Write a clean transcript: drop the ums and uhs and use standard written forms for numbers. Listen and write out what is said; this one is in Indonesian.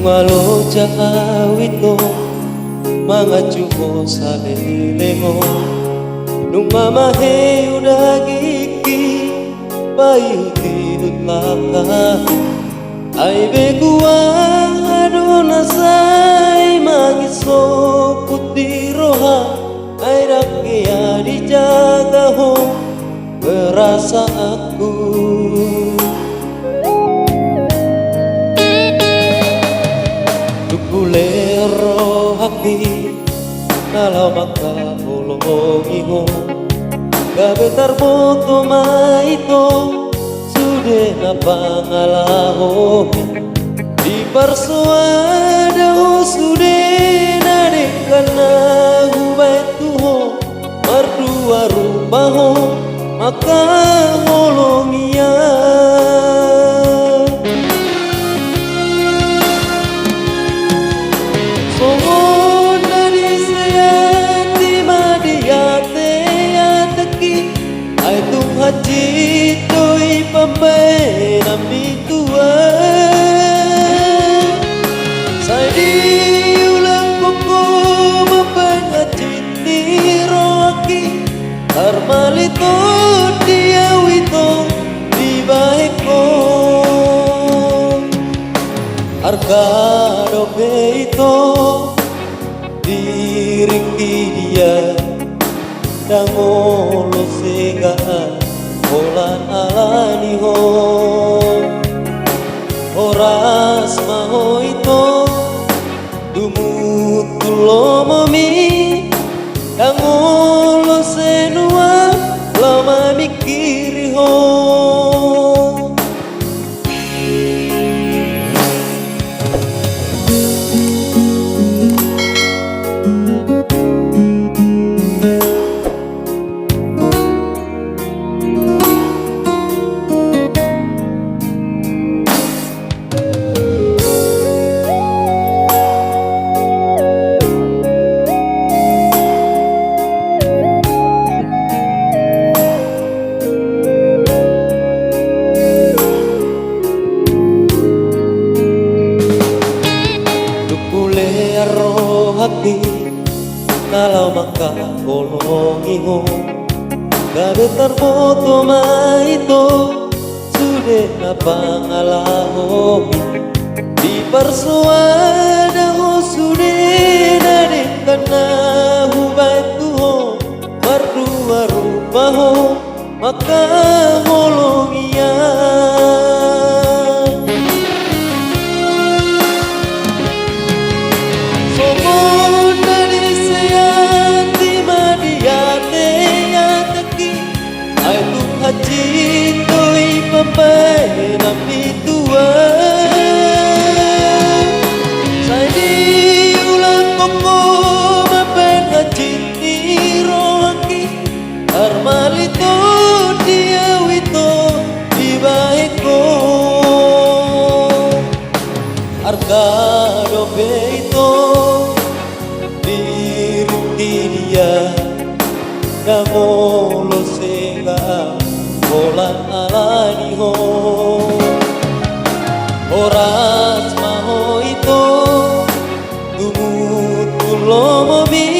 Malojak awito mga tsumo sa lelemo nung mamahe udagiki paiutinut laka ay beguang aduna say magiso putiroha ay rakyat dijaga ho berasa aku Kulero haki kalau makahulungi ho kabetar boto maito sudah na pangalaho di persuada ho sudah nadekan na hubay tuho mardua rupa ho maka holongia Hajitoi pambai nami tua Saidi ulang koko mapan hajiti roaki Armalito dia wito di baiko Arkado beito diriki dia Dangolo segaan Olan alani ho Oras maho ito Dumutulo mami Dangolo senua Lama mikiri ho hati kalau makakolongi ho kabetar boto maito sudah na pangalaho di persuada ho sudah nadekan na hubay tuho mardua rupa ho maka holongia Hajitoi pambai nami tua Saidi ulang koko mapen hajiti rohaki Armalito dia wito di baiko Arkado beito diriki dia Dangolo sega Olan alani ho Oras maho ito Dumutulo mobi